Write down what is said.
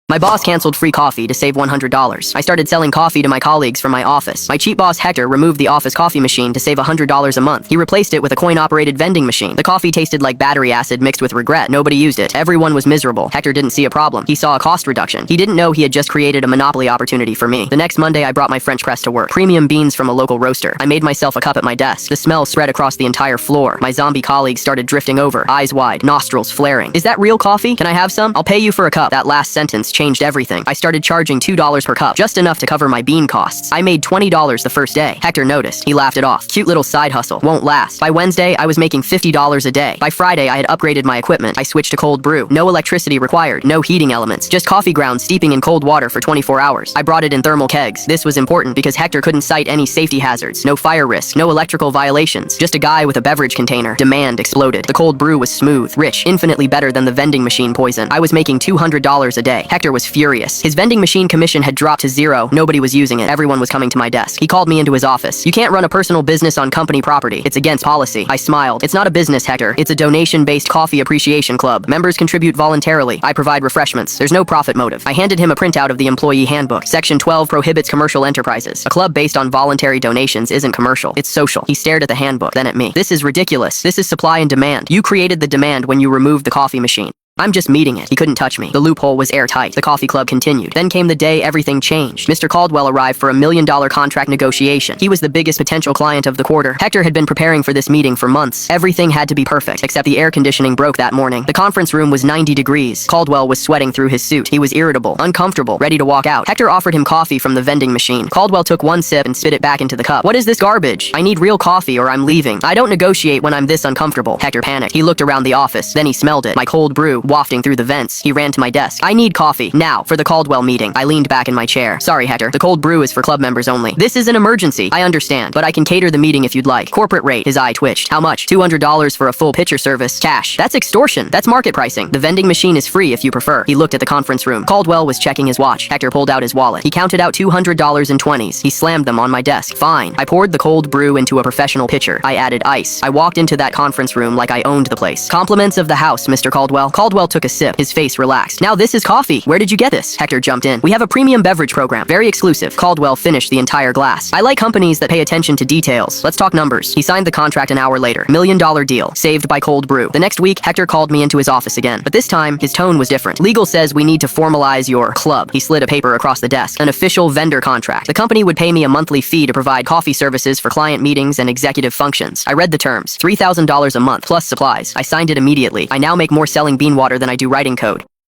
My boss canceled free coffee to save $100. I started selling coffee to my colleagues from my office. My cheap boss Hector removed the office coffee machine to save $100 a month. He replaced it with a coin-operated vending machine. The coffee tasted like battery acid mixed with regret. Nobody used it. Everyone was miserable. Hector didn't see a problem. He saw a cost reduction. He didn't know he had just created a monopoly opportunity for me. The next Monday, I brought my French press to work. Premium beans from a local roaster. I made myself a cup at my desk. The smell spread across the entire floor. My zombie colleagues started drifting over, eyes wide, nostrils flaring. Is that real coffee? Can I have some? I'll pay you for a cup. That last sentence changed everything. I started charging $2 per cup, just enough to cover my bean costs. I made $20 the first day. Hector noticed. He laughed it off. Cute little side hustle. Won't last. By Wednesday, I was making $50 a day. By Friday, I had upgraded my equipment. I switched to cold brew. No electricity required. No heating elements. Just coffee grounds steeping in cold water for 24 hours. I brought it in thermal kegs. This was important because Hector couldn't cite any safety hazards. No fire risk. No electrical violations. Just a guy with a beverage container. Demand exploded. The cold brew was smooth, rich, infinitely better than the vending machine poison. I was making $200 a day. Hector was furious. His vending machine commission had dropped to zero. Nobody was using it. Everyone was coming to my desk. He called me into his office. You can't run a personal business on company property. It's against policy. I smiled. It's not a business, Hector. It's a donation-based coffee appreciation club. Members contribute voluntarily. I provide refreshments. There's no profit motive. I handed him a printout of the employee handbook. Section 12 prohibits commercial enterprises. A club based on voluntary donations isn't commercial. It's social. He stared at the handbook, then at me. This is ridiculous. This is supply and demand. You created the demand when you removed the coffee machine. I'm just meeting it. He couldn't touch me. The loophole was airtight. The coffee club continued. Then came the day everything changed. Mr. Caldwell arrived for $1 million contract negotiation. He was the biggest potential client of the quarter. Hector had been preparing for this meeting for months. Everything had to be perfect, except the air conditioning broke that morning. The conference room was 90 degrees. Caldwell was sweating through his suit. He was irritable, uncomfortable, ready to walk out. Hector offered him coffee from the vending machine. Caldwell took one sip and spit it back into the cup. What is this garbage? I need real coffee or I'm leaving. I don't negotiate when I'm this uncomfortable. Hector panicked. He looked around the office. Then he smelled it. My cold brew wafting through the vents. He ran to my desk. I need coffee. Now, for the Caldwell meeting. I leaned back in my chair. Sorry, Hector. The cold brew is for club members only. This is an emergency. I understand, but I can cater the meeting if you'd like. Corporate rate. His eye twitched. How much? $200 for a full pitcher service. Cash. That's extortion. That's market pricing. The vending machine is free if you prefer. He looked at the conference room. Caldwell was checking his watch. Hector pulled out his wallet. He counted out $200 in 20s. He slammed them on my desk. Fine. I poured the cold brew into a professional pitcher. I added ice. I walked into that conference room like I owned the place. Compliments of the house, Mr. Caldwell. Caldwell took a sip. His face relaxed. Now this is coffee. Where did you get this? Hector jumped in. We have a premium beverage program. Very exclusive. Caldwell finished the entire glass. I like companies that pay attention to details. Let's talk numbers. He signed the contract an hour later. $1 million deal. Saved by cold brew. The next week, Hector called me into his office again. But this time, his tone was different. Legal says we need to formalize your club. He slid a paper across the desk. An official vendor contract. The company would pay me a monthly fee to provide coffee services for client meetings and executive functions. I read the terms. $3,000 a month, plus supplies. I signed it immediately. I now make more selling bean water than I do writing code.